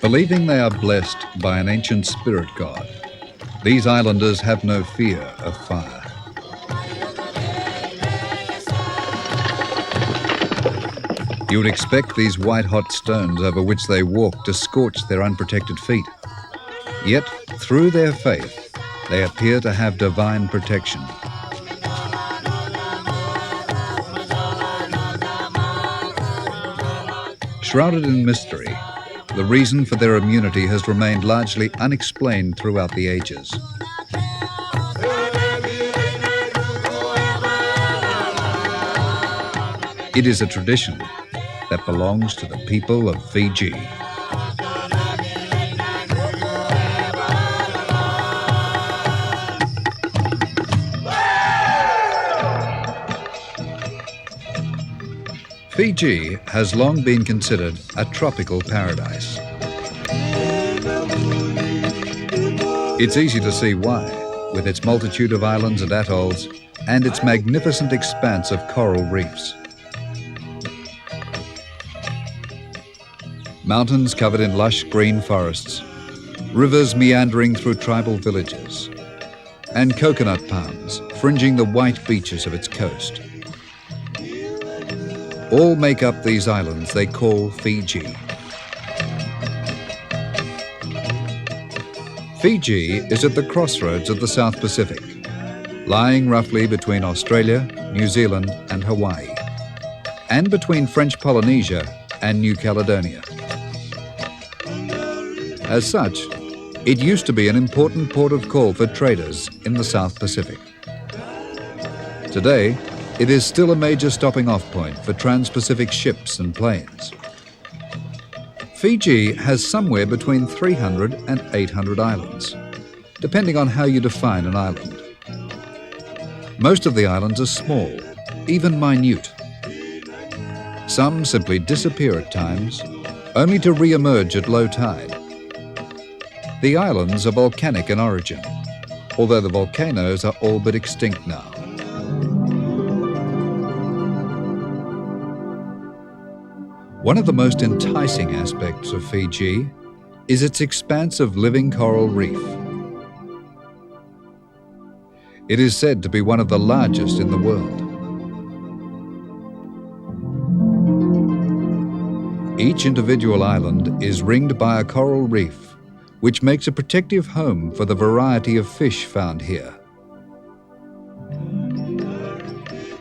Believing they are blessed by an ancient spirit god, these islanders have no fear of fire. You would expect these white-hot stones over which they walk to scorch their unprotected feet. Yet, through their faith, they appear to have divine protection. Shrouded in mystery, the reason for their immunity has remained largely unexplained throughout the ages. It is a tradition that belongs to the people of Fiji. Fiji has long been considered a tropical paradise. It's easy to see why, with its multitude of islands and atolls, and its magnificent expanse of coral reefs. Mountains covered in lush green forests, rivers meandering through tribal villages, and coconut palms fringing the white beaches of its coast. All make up these islands they call Fiji. Fiji is at the crossroads of the South Pacific, lying roughly between Australia, New Zealand and Hawaii, and between French Polynesia and New Caledonia. As such, it used to be an important port of call for traders in the South Pacific. Today, it is still a major stopping-off point for trans-Pacific ships and planes. Fiji has somewhere between 300 and 800 islands, depending on how you define an island. Most of the islands are small, even minute. Some simply disappear at times, only to re-emerge at low tide. The islands are volcanic in origin, although the volcanoes are all but extinct now. One of the most enticing aspects of Fiji is its expanse of living coral reef. It is said to be one of the largest in the world. Each individual island is ringed by a coral reef, which makes a protective home for the variety of fish found here.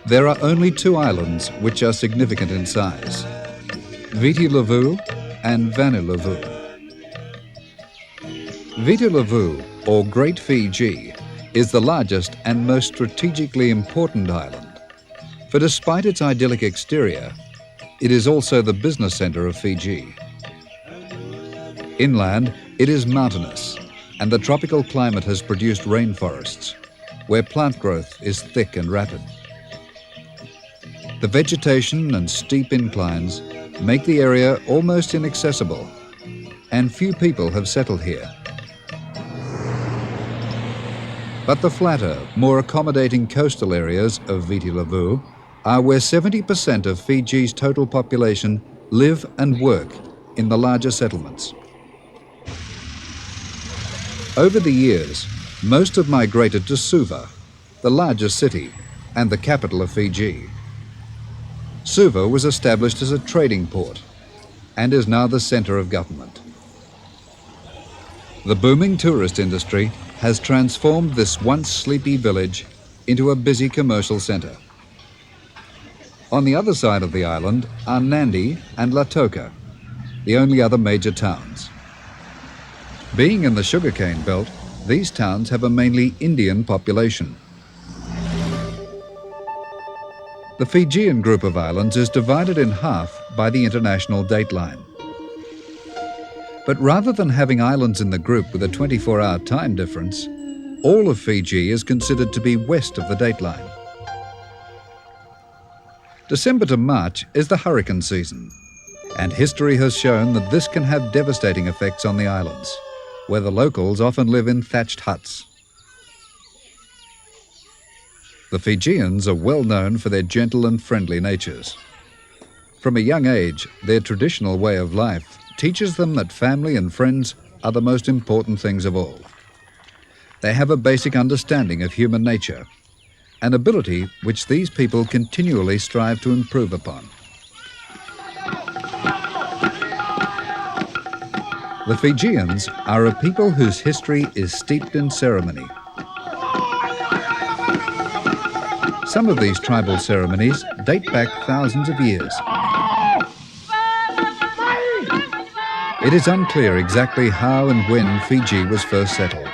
There are only two islands which are significant in size: Viti Levu and Vanuatu. Viti Levu, or Great Fiji, is the largest and most strategically important island, for despite its idyllic exterior, it is also the business center of Fiji. Inland, it is mountainous, and the tropical climate has produced rainforests, where plant growth is thick and rapid. The vegetation and steep inclines make the area almost inaccessible, and few people have settled here. But the flatter, more accommodating coastal areas of Viti Levu are where 70% of Fiji's total population live and work in the larger settlements. Over the years, most have migrated to Suva, the largest city and the capital of Fiji. Suva was established as a trading port and is now the center of government. The booming tourist industry has transformed this once sleepy village into a busy commercial center. On the other side of the island are Nadi and Lautoka, the only other major towns. Being in the sugarcane belt, these towns have a mainly Indian population. The Fijian group of islands is divided in half by the international dateline. But rather than having islands in the group with a 24-hour time difference, all of Fiji is considered to be west of the dateline. December to March is the hurricane season, and history has shown that this can have devastating effects on the islands, where the locals often live in thatched huts. The Fijians are well known for their gentle and friendly natures. From a young age, their traditional way of life teaches them that family and friends are the most important things of all. They have a basic understanding of human nature, an ability which these people continually strive to improve upon. The Fijians are a people whose history is steeped in ceremony. Some of these tribal ceremonies date back thousands of years. It is unclear exactly how and when Fiji was first settled.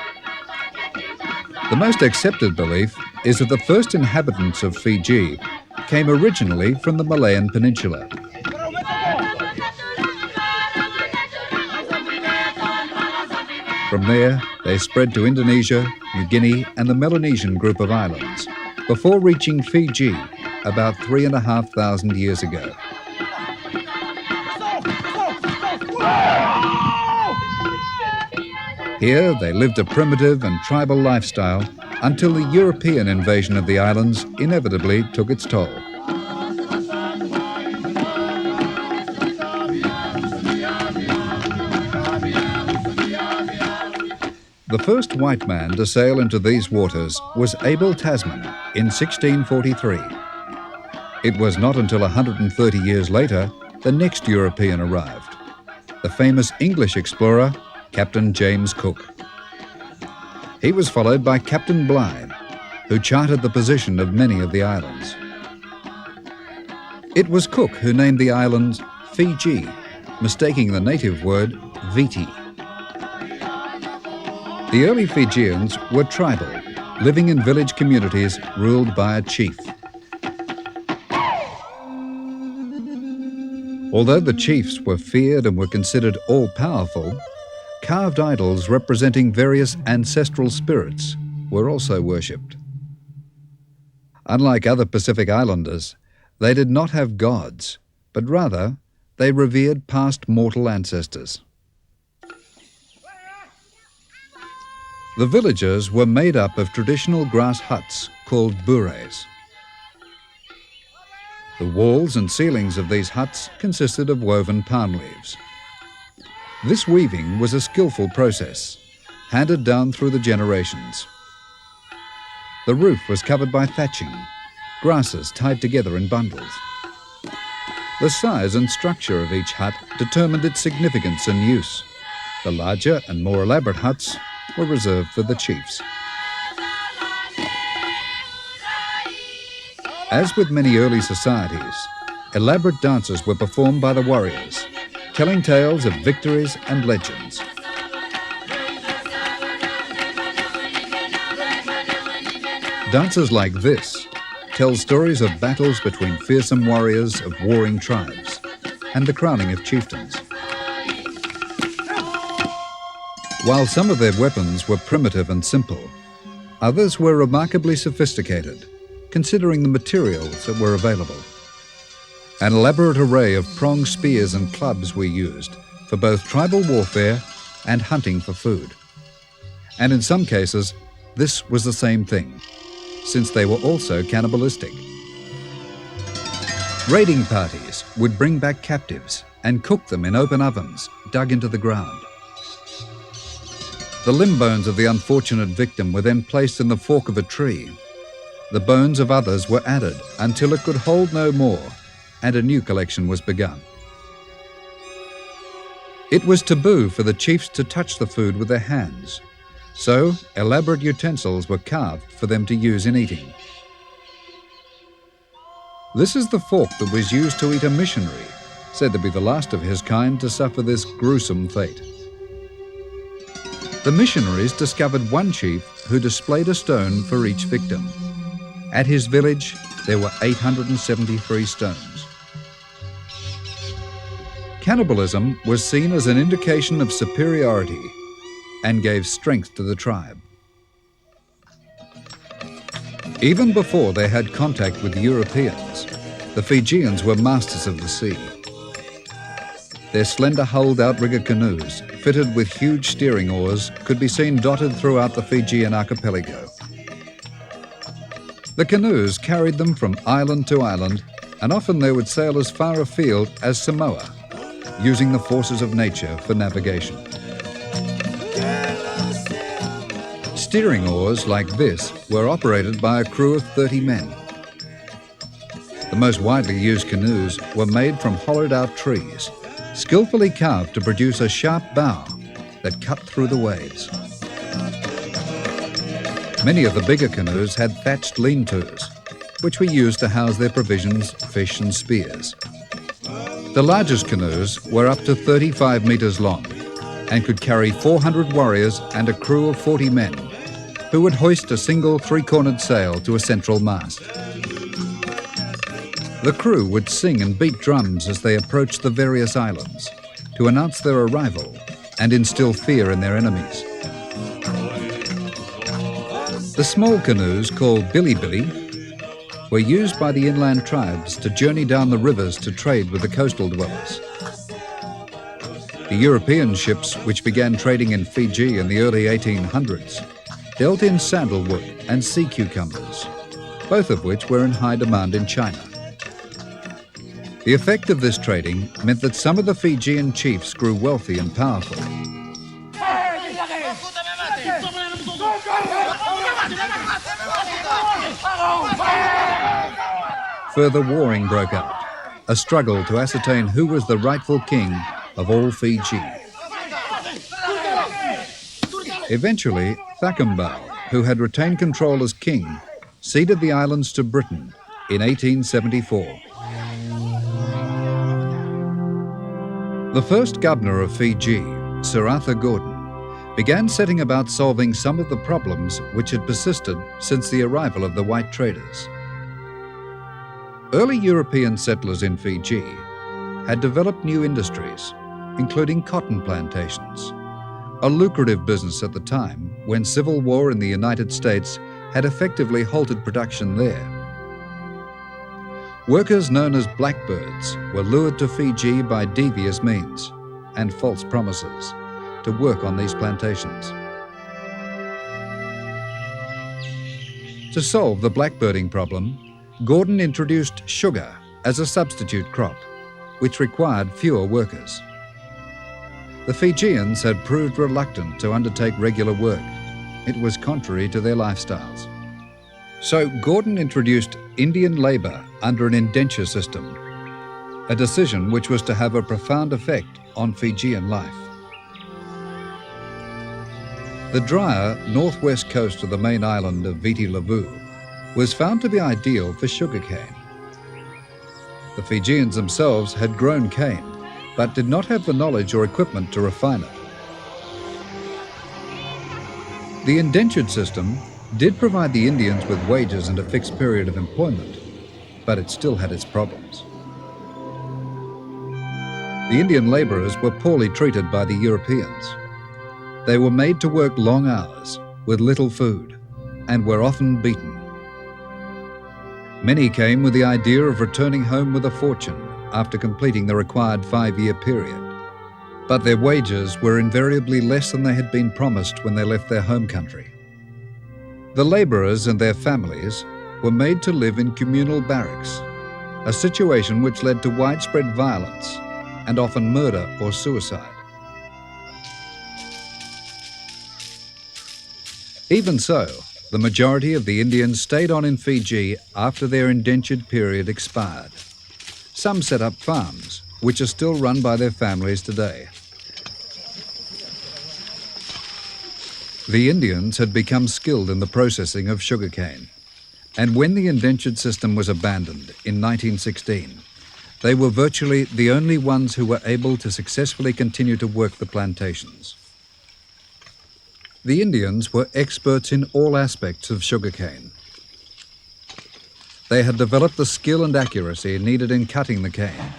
The most accepted belief is that the first inhabitants of Fiji came originally from the Malayan Peninsula. From there, they spread to Indonesia, New Guinea, and the Melanesian group of islands, before reaching Fiji about 3,500 years ago. Here, they lived a primitive and tribal lifestyle until the European invasion of the islands inevitably took its toll. The first white man to sail into these waters was Abel Tasman in 1643. It was not until 130 years later the next European arrived, the famous English explorer, Captain James Cook. He was followed by Captain Bligh, who charted the position of many of the islands. It was Cook who named the islands Fiji, mistaking the native word Viti. The early Fijians were tribal, living in village communities ruled by a chief. Although the chiefs were feared and were considered all-powerful, carved idols representing various ancestral spirits were also worshipped. Unlike other Pacific Islanders, they did not have gods, but rather they revered past mortal ancestors. The villagers were made up of traditional grass huts called bures. The walls and ceilings of these huts consisted of woven palm leaves. This weaving was a skillful process, handed down through the generations. The roof was covered by thatching, grasses tied together in bundles. The size and structure of each hut determined its significance and use. The larger and more elaborate huts were reserved for the chiefs. As with many early societies, elaborate dances were performed by the warriors, telling tales of victories and legends. Dances like this tell stories of battles between fearsome warriors of warring tribes and the crowning of chieftains. While some of their weapons were primitive and simple, others were remarkably sophisticated, considering the materials that were available. An elaborate array of pronged spears and clubs were used for both tribal warfare and hunting for food. And in some cases, this was the same thing, since they were also cannibalistic. Raiding parties would bring back captives and cook them in open ovens dug into the ground. The limb bones of the unfortunate victim were then placed in the fork of a tree. The bones of others were added until it could hold no more, and a new collection was begun. It was taboo for the chiefs to touch the food with their hands, so elaborate utensils were carved for them to use in eating. This is the fork that was used to eat a missionary, said to be the last of his kind to suffer this gruesome fate. The missionaries discovered one chief who displayed a stone for each victim. At his village, there were 873 stones. Cannibalism was seen as an indication of superiority and gave strength to the tribe. Even before they had contact with the Europeans, The Fijians were masters of the sea. Their slender-hulled outrigger canoes, fitted with huge steering oars, could be seen dotted throughout the Fijian archipelago. The canoes carried them from island to island, and often they would sail as far afield as Samoa, using the forces of nature for navigation. Steering oars like this were operated by a crew of 30 men. The most widely used canoes were made from hollowed-out trees, skillfully carved to produce a sharp bow that cut through the waves. Many of the bigger canoes had thatched lean-tos, which were used to house their provisions, fish and spears. The largest canoes were up to 35 metres long and could carry 400 warriors and a crew of 40 men, who would hoist a single three-cornered sail to a central mast. The crew would sing and beat drums as they approached the various islands to announce their arrival and instill fear in their enemies. The small canoes, called billy-billy, were used by the inland tribes to journey down the rivers to trade with the coastal dwellers. The European ships, which began trading in Fiji in the early 1800s, dealt in sandalwood and sea cucumbers, both of which were in high demand in China. The effect of this trading meant that some of the Fijian chiefs grew wealthy and powerful. Further warring broke out, a struggle to ascertain who was the rightful king of all Fiji. Eventually, Thakumbau, who had retained control as king, ceded the islands to Britain in 1874. The first governor of Fiji, Sir Arthur Gordon, began setting about solving some of the problems which had persisted since the arrival of the white traders. Early European settlers in Fiji had developed new industries, including cotton plantations, a lucrative business at the time when civil war in the United States had effectively halted production there. Workers known as blackbirds were lured to Fiji by devious means and false promises to work on these plantations. To solve the blackbirding problem, Gordon introduced sugar as a substitute crop, which required fewer workers. The Fijians had proved reluctant to undertake regular work. It was contrary to their lifestyles. So Gordon introduced Indian labour under an indenture system, a decision which was to have a profound effect on Fijian life. The drier northwest coast of the main island of Viti Levu was found to be ideal for sugarcane. The Fijians themselves had grown cane, but did not have the knowledge or equipment to refine it. The indentured system did provide the Indians with wages and a fixed period of employment, but it still had its problems. The Indian labourers were poorly treated by the Europeans. They were made to work long hours with little food and were often beaten. Many came with the idea of returning home with a fortune after completing the required 5-year period, but their wages were invariably less than they had been promised when they left their home country. The labourers and their families were made to live in communal barracks, a situation which led to widespread violence and often murder or suicide. Even so, the majority of the Indians stayed on in Fiji after their indentured period expired. Some set up farms, which are still run by their families today. The Indians had become skilled in the processing of sugarcane, and when the indentured system was abandoned in 1916, they were virtually the only ones who were able to successfully continue to work the plantations. The Indians were experts in all aspects of sugarcane. They had developed the skill and accuracy needed in cutting the cane,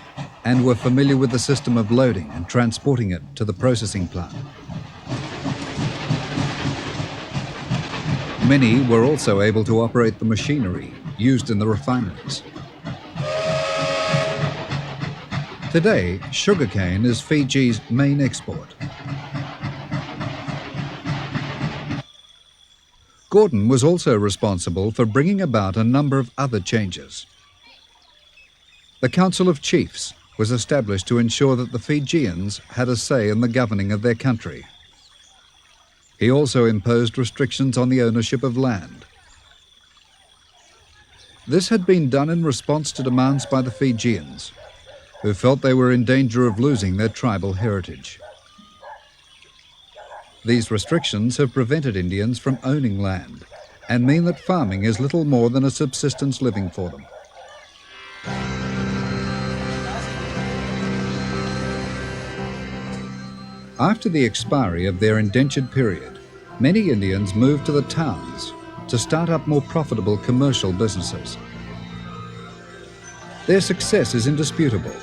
and were familiar with the system of loading and transporting it to the processing plant. Many were also able to operate the machinery used in the refineries. Today, sugarcane is Fiji's main export. Gordon was also responsible for bringing about a number of other changes. The Council of Chiefs was established to ensure that the Fijians had a say in the governing of their country. He also imposed restrictions on the ownership of land. This had been done in response to demands by the Fijians, who felt they were in danger of losing their tribal heritage. These restrictions have prevented Indians from owning land and mean that farming is little more than a subsistence living for them. After the expiry of their indentured period, many Indians moved to the towns to start up more profitable commercial businesses. Their success is indisputable.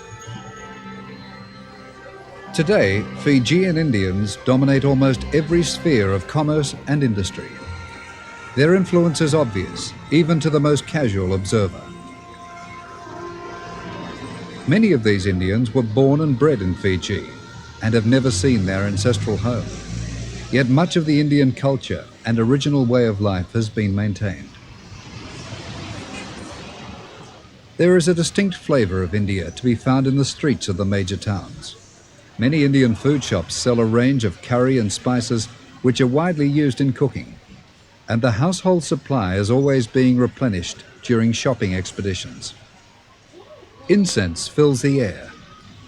Today, Fijian Indians dominate almost every sphere of commerce and industry. Their influence is obvious, even to the most casual observer. Many of these Indians were born and bred in Fiji and have never seen their ancestral home. Yet much of the Indian culture and original way of life has been maintained. There is a distinct flavor of India to be found in the streets of the major towns. Many Indian food shops sell a range of curry and spices which are widely used in cooking, and the household supply is always being replenished during shopping expeditions. Incense fills the air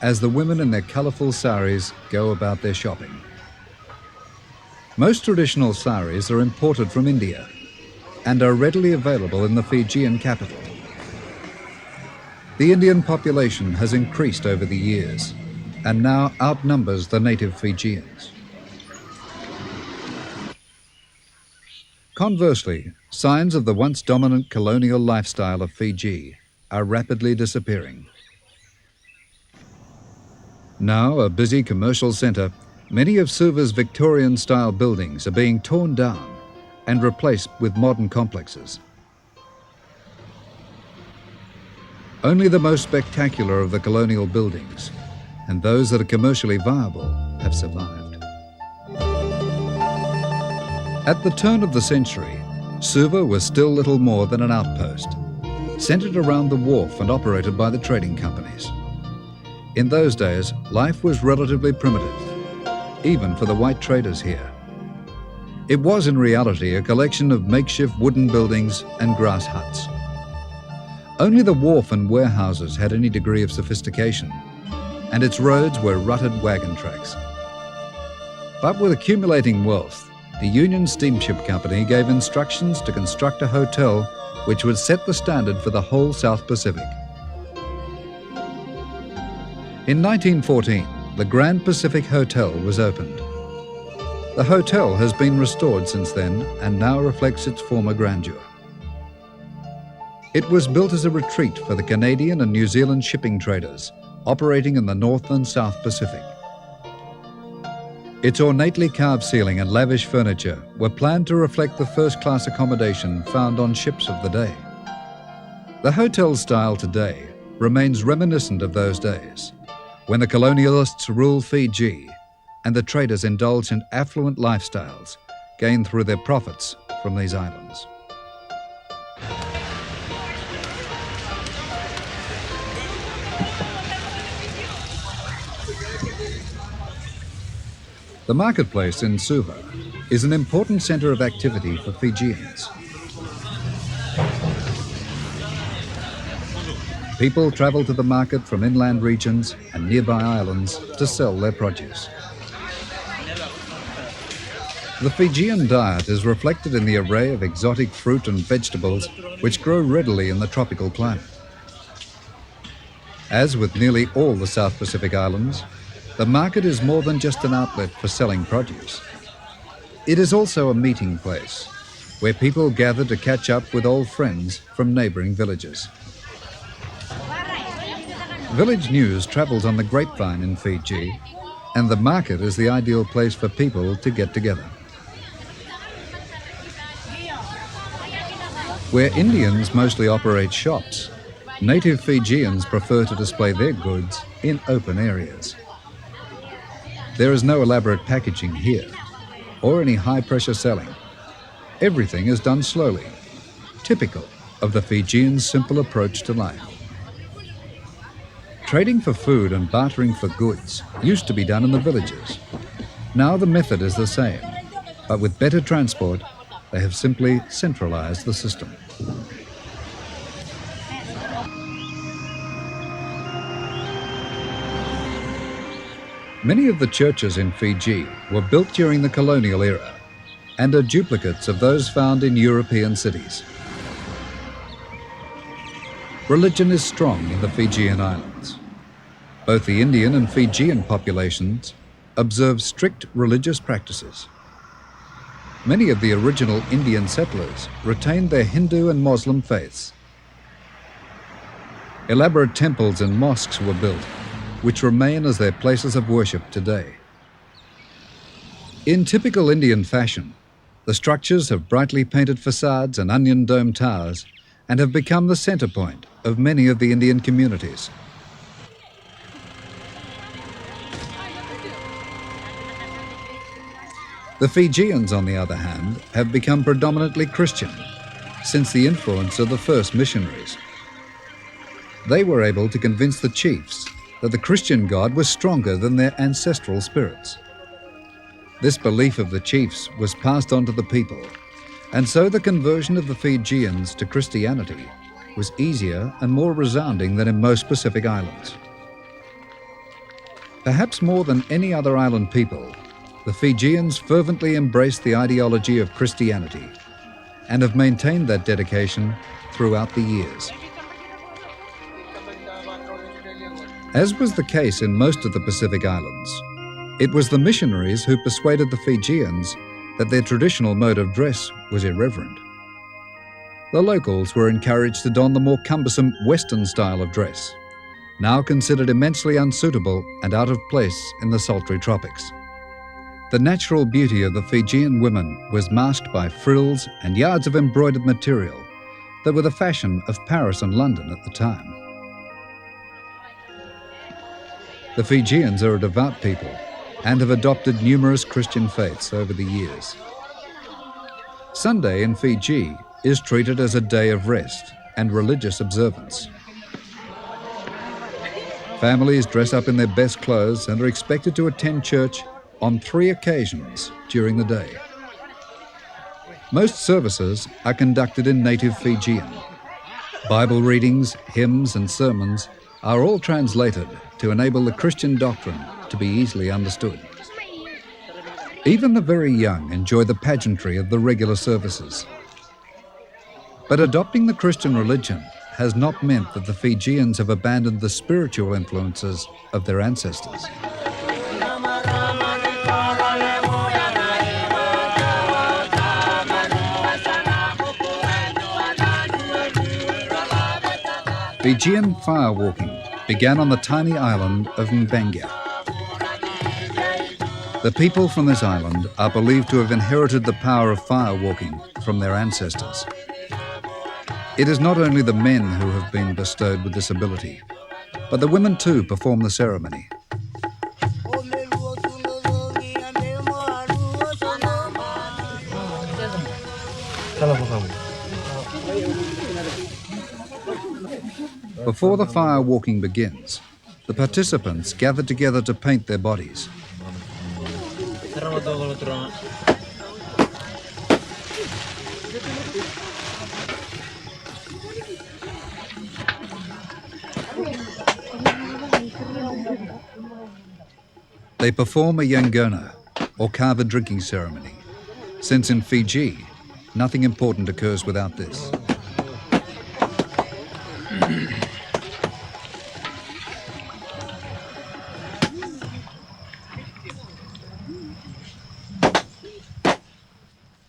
as the women in their colourful saris go about their shopping. Most traditional saris are imported from India and are readily available in the Fijian capital. The Indian population has increased over the years and now outnumbers the native Fijians. Conversely, signs of the once dominant colonial lifestyle of Fiji are rapidly disappearing. Now a busy commercial centre, many of Suva's Victorian-style buildings are being torn down and replaced with modern complexes. Only the most spectacular of the colonial buildings, and those that are commercially viable, have survived. At the turn of the century, Suva was still little more than an outpost, centred around the wharf and operated by the trading companies. In those days, life was relatively primitive, even for the white traders here. It was in reality a collection of makeshift wooden buildings and grass huts. Only the wharf and warehouses had any degree of sophistication, and its roads were rutted wagon tracks. But with accumulating wealth, the Union Steamship Company gave instructions to construct a hotel which would set the standard for the whole South Pacific. In 1914, the Grand Pacific Hotel was opened. The hotel has been restored since then and now reflects its former grandeur. It was built as a retreat for the Canadian and New Zealand shipping traders operating in the North and South Pacific. Its ornately carved ceiling and lavish furniture were planned to reflect the first-class accommodation found on ships of the day. The hotel style today remains reminiscent of those days, when the colonialists ruled Fiji and the traders indulged in affluent lifestyles gained through their profits from these islands. The marketplace in Suva is an important centre of activity for Fijians. People travel to the market from inland regions and nearby islands to sell their produce. The Fijian diet is reflected in the array of exotic fruit and vegetables which grow readily in the tropical climate. As with nearly all the South Pacific islands, the market is more than just an outlet for selling produce. It is also a meeting place where people gather to catch up with old friends from neighbouring villages. Village news travels on the grapevine in Fiji, and the market is the ideal place for people to get together. Where Indians mostly operate shops, Native Fijians prefer to display their goods in open areas. There is no elaborate packaging here, or any high-pressure selling. Everything is done slowly, typical of the Fijians' simple approach to life. Trading for food and bartering for goods used to be done in the villages. Now the method is the same, but with better transport, they have simply centralized the system. Many of the churches in Fiji were built during the colonial era and are duplicates of those found in European cities. Religion is strong in the Fijian Islands. Both the Indian and Fijian populations observe strict religious practices. Many of the original Indian settlers retained their Hindu and Muslim faiths. Elaborate temples and mosques were built, which remain as their places of worship today. In typical Indian fashion, the structures have brightly painted facades and onion-dome towers and have become the center point of many of the Indian communities. The Fijians, on the other hand, have become predominantly Christian since the influence of the first missionaries. They were able to convince the chiefs that the Christian God was stronger than their ancestral spirits. This belief of the chiefs was passed on to the people, and so the conversion of the Fijians to Christianity was easier and more resounding than in most Pacific islands. Perhaps more than any other island people, the Fijians fervently embraced the ideology of Christianity and have maintained that dedication throughout the years. As was the case in most of the Pacific Islands, it was the missionaries who persuaded the Fijians that their traditional mode of dress was irreverent. The locals were encouraged to don the more cumbersome Western style of dress, now considered immensely unsuitable and out of place in the sultry tropics. The natural beauty of the Fijian women was masked by frills and yards of embroidered material that were the fashion of Paris and London at the time. The Fijians are a devout people and have adopted numerous Christian faiths over the years. Sunday in Fiji is treated as a day of rest and religious observance. Families dress up in their best clothes and are expected to attend church on 3 occasions during the day. Most services are conducted in native Fijian. Bible readings, hymns, and sermons are all translated to enable the Christian doctrine to be easily understood. Even the very young enjoy the pageantry of the regular services. But adopting the Christian religion has not meant that the Fijians have abandoned the spiritual influences of their ancestors. Fijian firewalking began on the tiny island of Mbenga. The people from this island are believed to have inherited the power of firewalking from their ancestors. It is not only the men who have been bestowed with this ability, but the women too perform the ceremony. Before the firewalking begins, the participants gather together to paint their bodies. They perform a yangona, or carved drinking ceremony, since in Fiji, nothing important occurs without this.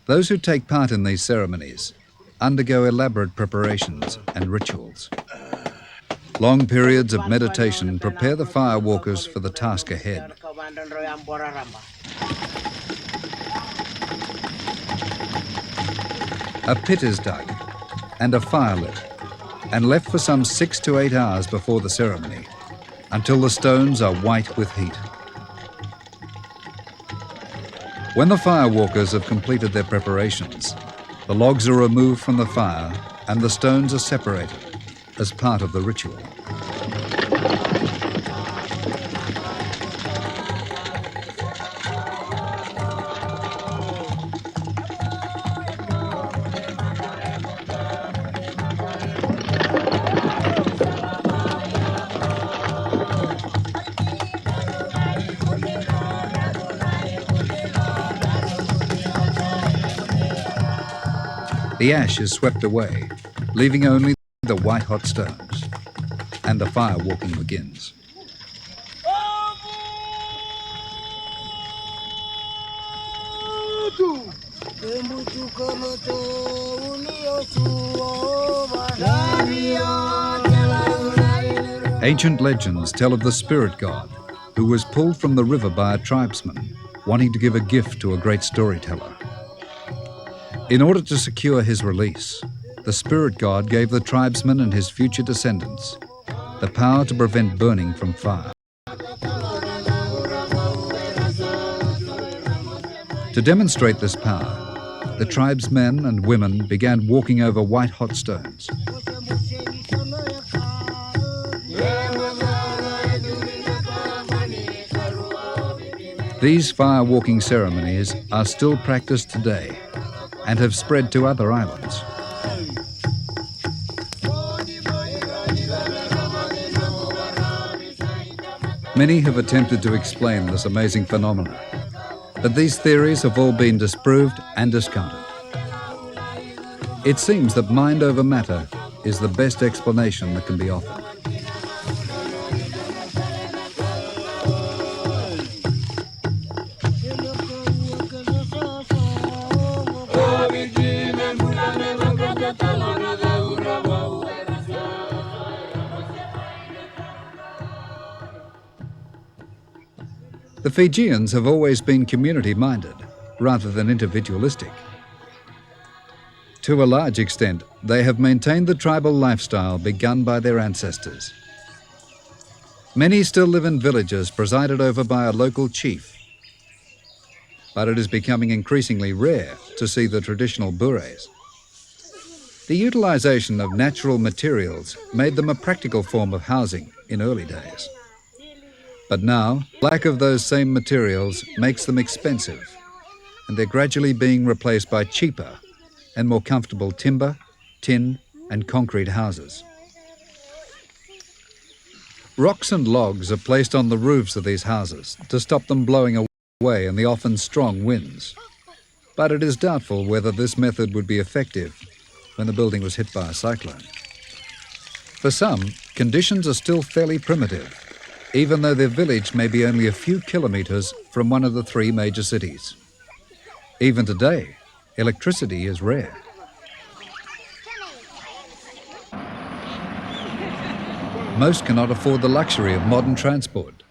Those who take part in these ceremonies undergo elaborate preparations and rituals. Long periods of meditation prepare the firewalkers for the task ahead. A pit is dug and a fire lit. and left for some 6 to 8 hours before the ceremony, until the stones are white with heat. When the firewalkers have completed their preparations, the logs are removed from the fire and the stones are separated as part of the ritual. The ash is swept away, leaving only the white-hot stones, and the fire walking begins. Ancient legends tell of the spirit god who was pulled from the river by a tribesman wanting to give a gift to a great storyteller. In order to secure his release, the spirit god gave the tribesman and his future descendants the power to prevent burning from fire. To demonstrate this power, the tribesmen and women began walking over white-hot stones. These fire-walking ceremonies are still practiced today and have spread to other islands. Many have attempted to explain this amazing phenomenon, but these theories have all been disproved and discounted. It seems that mind over matter is the best explanation that can be offered. The Fijians have always been community-minded rather than individualistic. To a large extent, they have maintained the tribal lifestyle begun by their ancestors. Many still live in villages presided over by a local chief, but it is becoming increasingly rare to see the traditional bures. The utilization of natural materials made them a practical form of housing in early days. But now, lack of those same materials makes them expensive, and they're gradually being replaced by cheaper and more comfortable timber, tin, and concrete houses. Rocks and logs are placed on the roofs of these houses to stop them blowing away in the often strong winds. But it is doubtful whether this method would be effective when the building was hit by a cyclone. For some, conditions are still fairly primitive, even though their village may be only a few kilometers from one of the 3 major cities. Even today, electricity is rare. Most cannot afford the luxury of modern transport.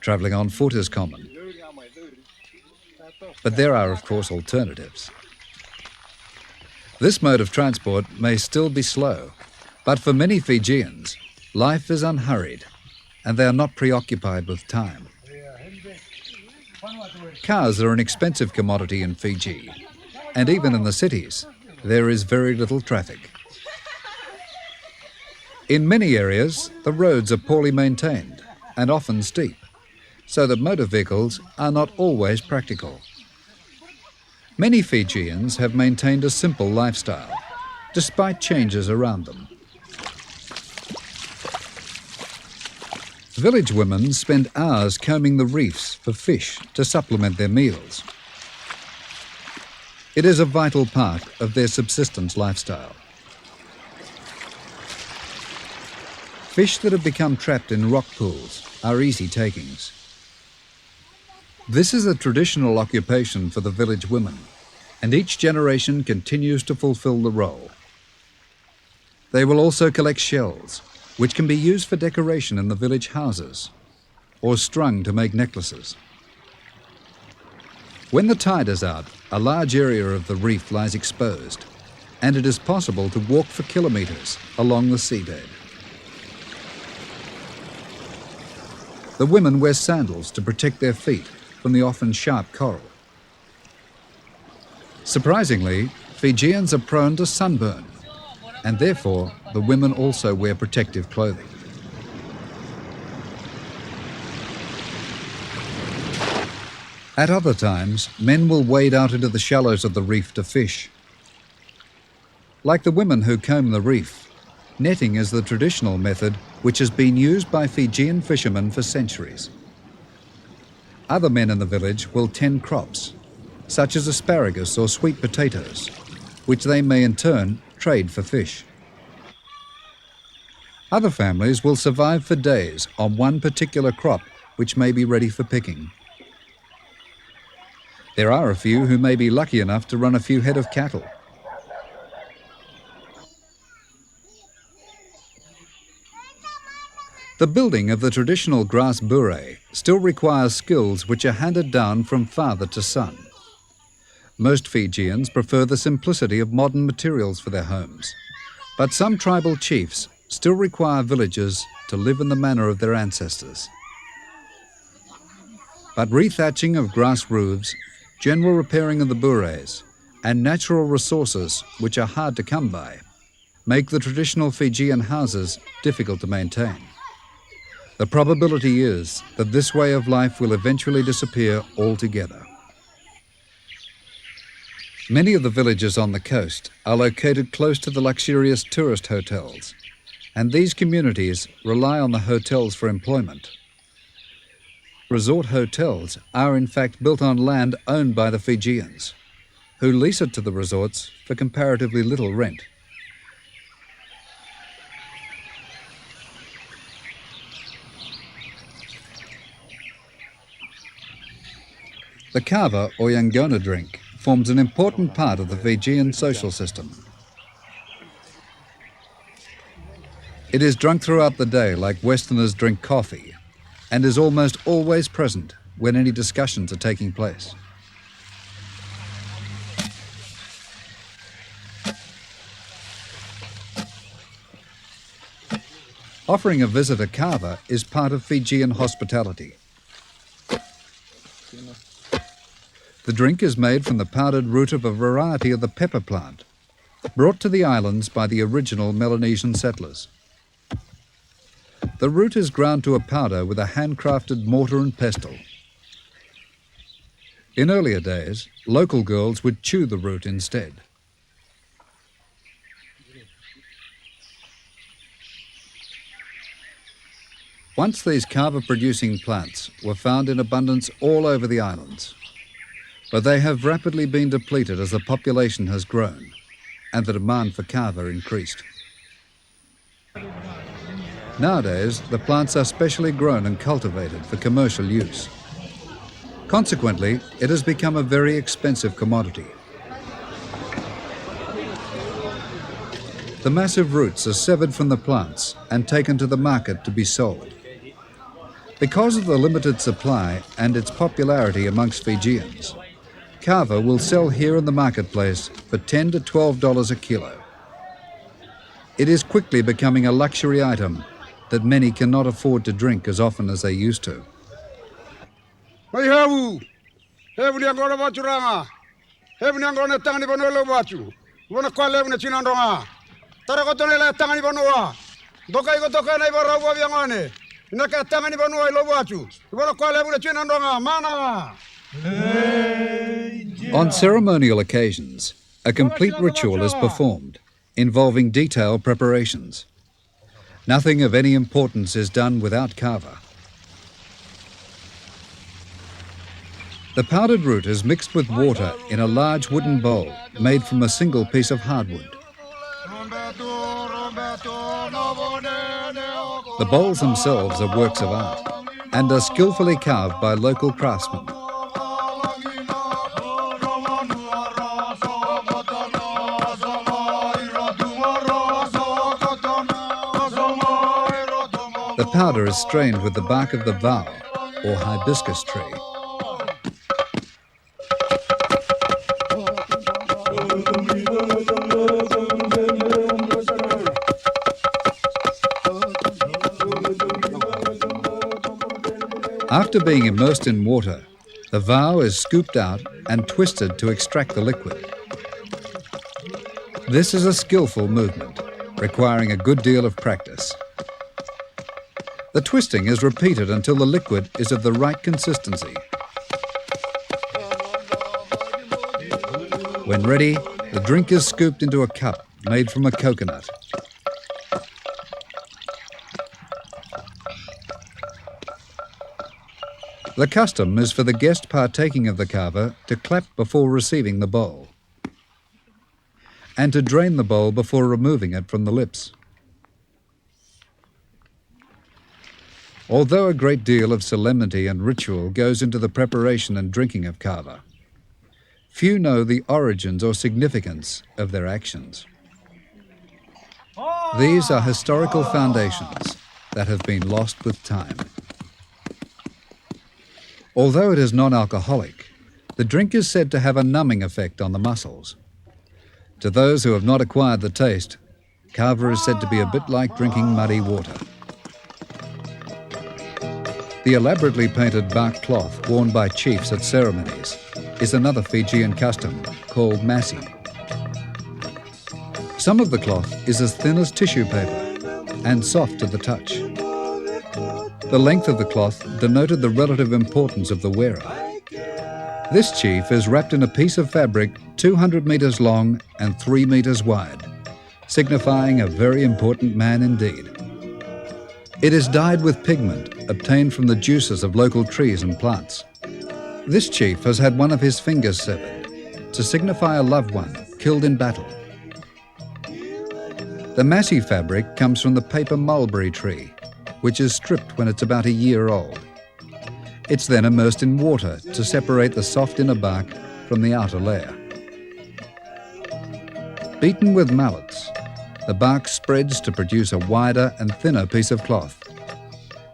Travelling on foot is common. But there are, of course, alternatives. This mode of transport may still be slow, but for many Fijians, life is unhurried, and they are not preoccupied with time. Cars are an expensive commodity in Fiji, and even in the cities, there is very little traffic. In many areas, the roads are poorly maintained and often steep, so that motor vehicles are not always practical. Many Fijians have maintained a simple lifestyle, despite changes around them. Village women spend hours combing the reefs for fish to supplement their meals. It is a vital part of their subsistence lifestyle. Fish that have become trapped in rock pools are easy takings. This is a traditional occupation for the village women, and each generation continues to fulfill the role. They will also collect shells, which can be used for decoration in the village houses, or strung to make necklaces. When the tide is out, a large area of the reef lies exposed, and it is possible to walk for kilometres along the seabed. The women wear sandals to protect their feet from the often sharp coral. Surprisingly, Fijians are prone to sunburn, and therefore the women also wear protective clothing. At other times, men will wade out into the shallows of the reef to fish. Like the women who comb the reef, netting is the traditional method which has been used by Fijian fishermen for centuries. Other men in the village will tend crops, such as asparagus or sweet potatoes, which they may in turn trade for fish. Other families will survive for days on one particular crop which may be ready for picking. There are a few who may be lucky enough to run a few head of cattle. The building of the traditional grass bure still requires skills which are handed down from father to son. Most Fijians prefer the simplicity of modern materials for their homes, but some tribal chiefs still require villagers to live in the manner of their ancestors. But rethatching of grass roofs, general repairing of the bures, and natural resources which are hard to come by make the traditional Fijian houses difficult to maintain. The probability is that this way of life will eventually disappear altogether. Many of the villages on the coast are located close to the luxurious tourist hotels, and these communities rely on the hotels for employment. Resort hotels are in fact built on land owned by the Fijians, who lease it to the resorts for comparatively little rent. The kava or yangona drink forms an important part of the Fijian social system. It is drunk throughout the day like Westerners drink coffee, and is almost always present when any discussions are taking place. Offering a visitor kava is part of Fijian hospitality. The drink is made from the powdered root of a variety of the pepper plant, brought to the islands by the original Melanesian settlers. The root is ground to a powder with a handcrafted mortar and pestle. In earlier days, local girls would chew the root instead. Once these kava-producing plants were found in abundance all over the islands, but they have rapidly been depleted as the population has grown and the demand for kava increased. Nowadays, the plants are specially grown and cultivated for commercial use. Consequently, it has become a very expensive commodity. The massive roots are severed from the plants and taken to the market to be sold. Because of the limited supply and its popularity amongst Fijians, kava will sell here in the marketplace for $10 to $12 a kilo. It is quickly becoming a luxury item that many cannot afford to drink as often as they used to. On ceremonial occasions, a complete ritual is performed, involving detailed preparations. Nothing of any importance is done without kava. The powdered root is mixed with water in a large wooden bowl made from a single piece of hardwood. The bowls themselves are works of art and are skillfully carved by local craftsmen. The powder is strained with the bark of the vau, or hibiscus tree. After being immersed in water, the vow is scooped out and twisted to extract the liquid. This is a skillful movement, requiring a good deal of practice. The twisting is repeated until the liquid is of the right consistency. When ready, the drink is scooped into a cup made from a coconut. The custom is for the guest partaking of the kava to clap before receiving the bowl, and to drain the bowl before removing it from the lips. Although a great deal of solemnity and ritual goes into the preparation and drinking of kava, few know the origins or significance of their actions. These are historical foundations that have been lost with time. Although it is non-alcoholic, the drink is said to have a numbing effect on the muscles. To those who have not acquired the taste, kava is said to be a bit like drinking muddy water. The elaborately painted bark cloth worn by chiefs at ceremonies is another Fijian custom called masi. Some of the cloth is as thin as tissue paper and soft to the touch. The length of the cloth denoted the relative importance of the wearer. This chief is wrapped in a piece of fabric 200 meters long and 3 meters wide, signifying a very important man indeed. It is dyed with pigment obtained from the juices of local trees and plants. This chief has had one of his fingers severed to signify a loved one killed in battle. The masi fabric comes from the paper mulberry tree, which is stripped when it's about a year old. It's then immersed in water to separate the soft inner bark from the outer layer. Beaten with mallets, the bark spreads to produce a wider and thinner piece of cloth.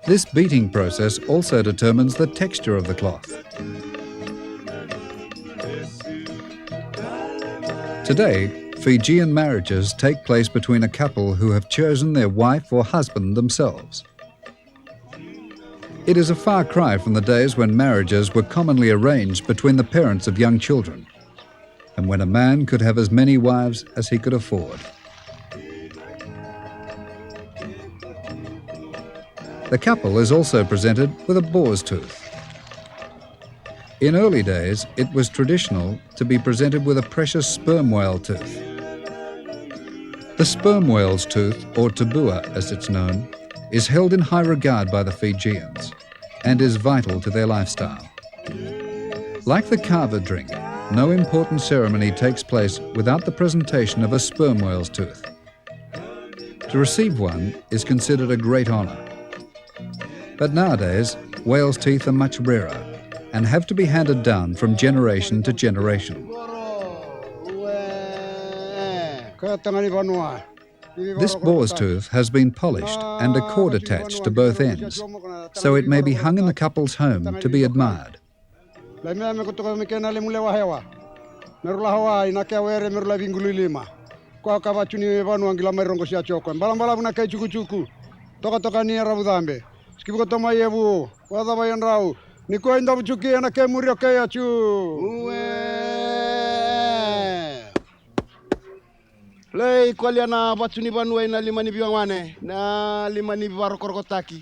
This beating process also determines the texture of the cloth. Today, Fijian marriages take place between a couple who have chosen their wife or husband themselves. It is a far cry from the days when marriages were commonly arranged between the parents of young children, and when a man could have as many wives as he could afford. The couple is also presented with a boar's tooth. In early days, it was traditional to be presented with a precious sperm whale tooth. The sperm whale's tooth, or tabua as it's known, is held in high regard by the Fijians and is vital to their lifestyle. Like the kava drink, no important ceremony takes place without the presentation of a sperm whale's tooth. To receive one is considered a great honor. But nowadays, whale's teeth are much rarer and have to be handed down from generation to generation. This boar's tooth has been polished and a cord attached to both ends, so it may be hung in the couple's home to be admired.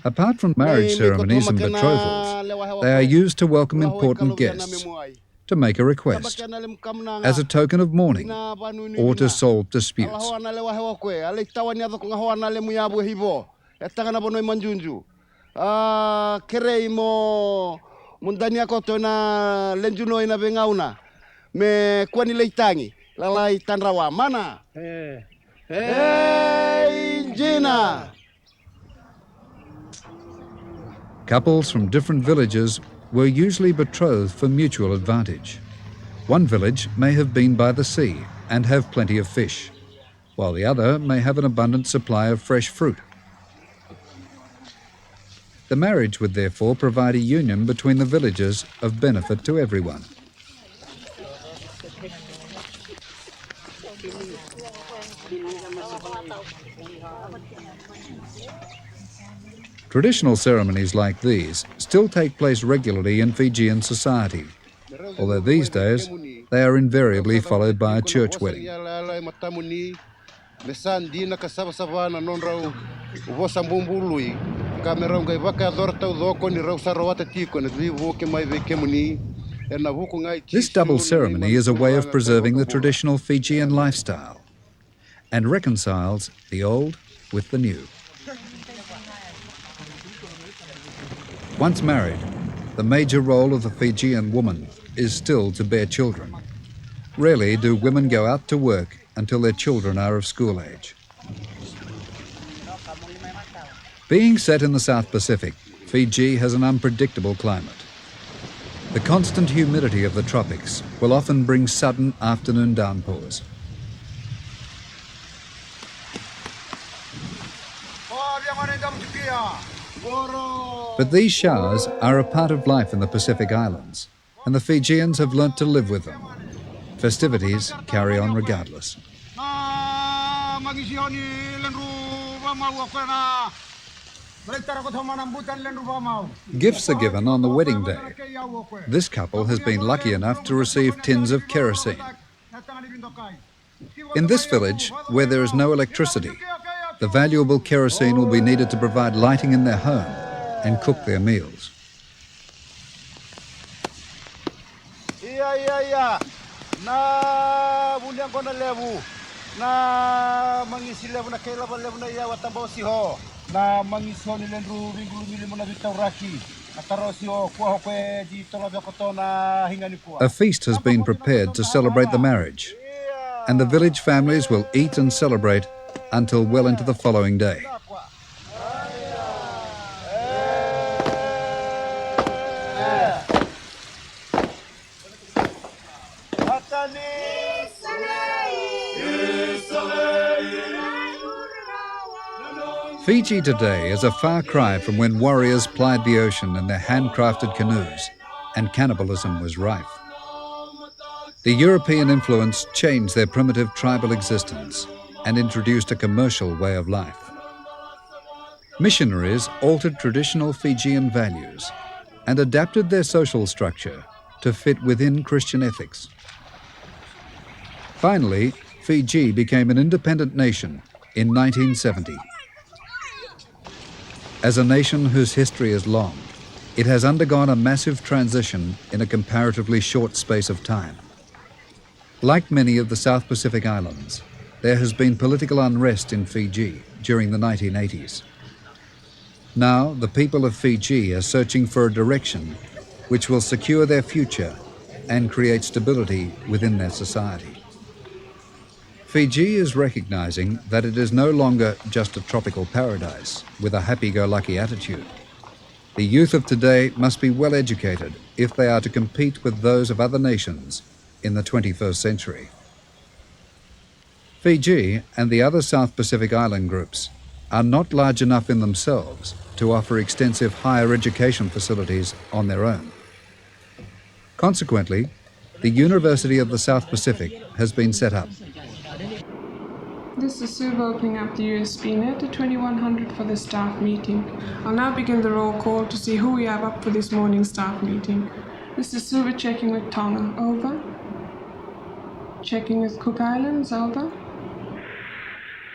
Apart from marriage ceremonies and betrothals, they are used to welcome important guests, to make a request, as a token of mourning, or to solve disputes. Lalai tanrawa mana? Hey, Gina! Couples from different villages were usually betrothed for mutual advantage. One village may have been by the sea and have plenty of fish, while the other may have an abundant supply of fresh fruit. The marriage would therefore provide a union between the villages of benefit to everyone. Traditional ceremonies like these still take place regularly in Fijian society, although these days they are invariably followed by a church wedding. This double ceremony is a way of preserving the traditional Fijian lifestyle and reconciles the old with the new. Once married, the major role of the Fijian woman is still to bear children. Rarely do women go out to work until their children are of school age. Being set in the South Pacific, Fiji has an unpredictable climate. The constant humidity of the tropics will often bring sudden afternoon downpours. But these showers are a part of life in the Pacific Islands, and the Fijians have learnt to live with them. Festivities carry on regardless. Gifts are given on the wedding day. This couple has been lucky enough to receive tins of kerosene. In this village, where there is no electricity, the valuable kerosene will be needed to provide lighting in their home and cook their meals. A feast has been prepared to celebrate the marriage, and the village families will eat and celebrate until well into the following day. Fiji today is a far cry from when warriors plied the ocean in their handcrafted canoes and cannibalism was rife. The European influence changed their primitive tribal existence and introduced a commercial way of life. Missionaries altered traditional Fijian values and adapted their social structure to fit within Christian ethics. Finally, Fiji became an independent nation in 1970. As a nation whose history is long, it has undergone a massive transition in a comparatively short space of time. Like many of the South Pacific Islands, there has been political unrest in Fiji during the 1980s. Now, the people of Fiji are searching for a direction which will secure their future and create stability within their society. Fiji is recognizing that it is no longer just a tropical paradise with a happy-go-lucky attitude. The youth of today must be well educated if they are to compete with those of other nations in the 21st century. Fiji and the other South Pacific island groups are not large enough in themselves to offer extensive higher education facilities on their own. Consequently, the University of the South Pacific has been set up. This is Suva opening up the USB net at 2100 for the staff meeting. I'll now begin the roll call to see who we have up for this morning's staff meeting. This is Suva checking with Tonga, over. Checking with Cook Islands, over.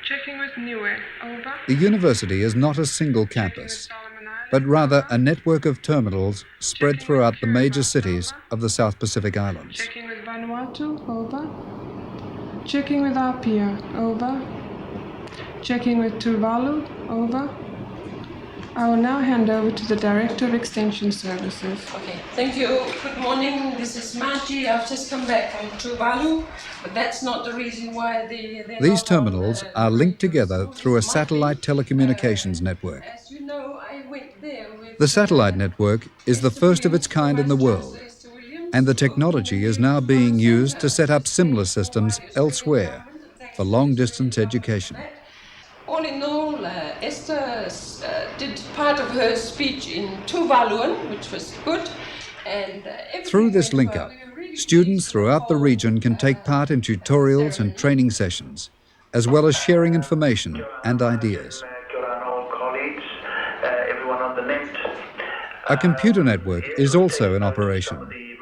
Checking with Niue, over. The university is not a single campus, but rather a network of terminals spread throughout the major cities of the South Pacific Islands. Checking with Vanuatu, over. Checking with Apia, over. Checking with Tuvalu, over. I will now hand over to the Director of Extension Services. Okay, thank you. Good morning. This is Margie. I've just come back from Tuvalu, but that's not the reason why These terminals are linked together through a satellite telecommunications network. As you know, I went there with The satellite network is the first of its kind in the world, and the technology is now being used to set up similar systems elsewhere for long-distance education. All in all, Esther did part of her speech in Tuvaluan, which was good. And Through this link-up, students throughout the region can take part in tutorials and training sessions, as well as sharing information and ideas. A computer network is also in operation,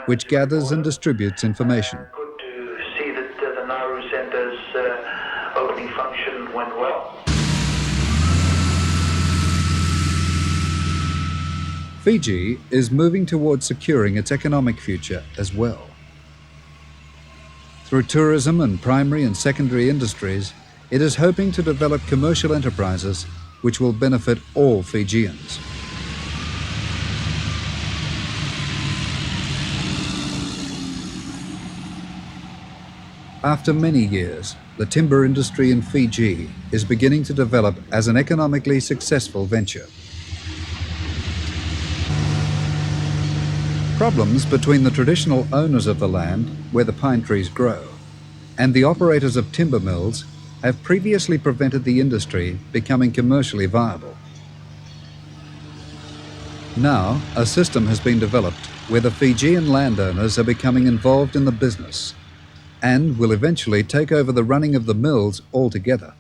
which gathers and distributes information. Good to see that the Nauru Centre's opening function went well. Fiji is moving towards securing its economic future as well. Through tourism and primary and secondary industries, it is hoping to develop commercial enterprises which will benefit all Fijians. After many years, the timber industry in Fiji is beginning to develop as an economically successful venture. Problems between the traditional owners of the land, where the pine trees grow, and the operators of timber mills have previously prevented the industry becoming commercially viable. Now, a system has been developed where the Fijian landowners are becoming involved in the business and will eventually take over the running of the mills altogether.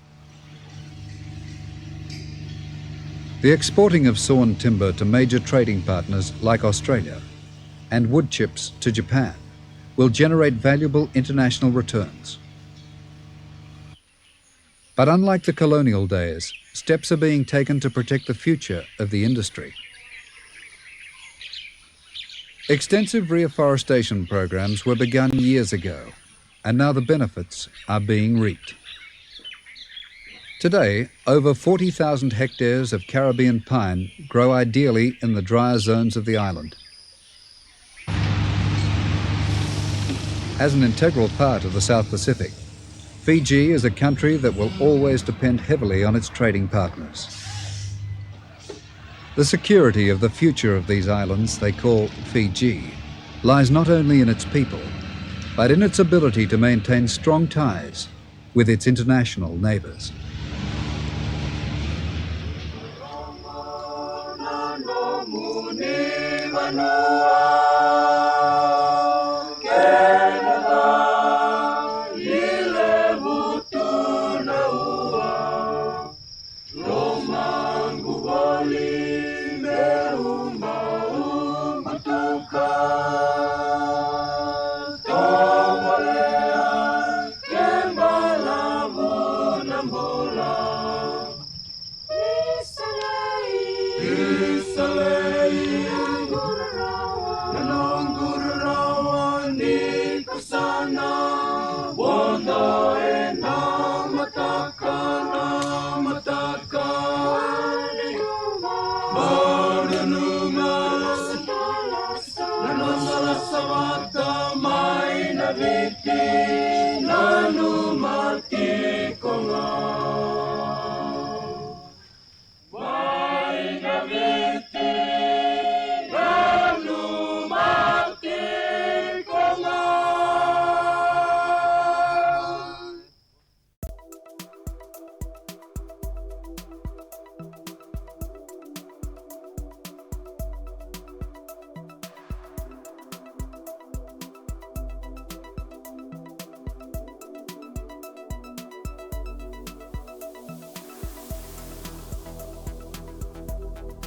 The exporting of sawn timber to major trading partners like Australia and wood chips to Japan will generate valuable international returns. But unlike the colonial days, steps are being taken to protect the future of the industry. Extensive reforestation programs were begun years ago, and now the benefits are being reaped. Today, over 40,000 hectares of Caribbean pine grow ideally in the drier zones of the island. As an integral part of the South Pacific, Fiji is a country that will always depend heavily on its trading partners. The security of the future of these islands they call Fiji lies not only in its people, but in its ability to maintain strong ties with its international neighbours. Savata mai na viti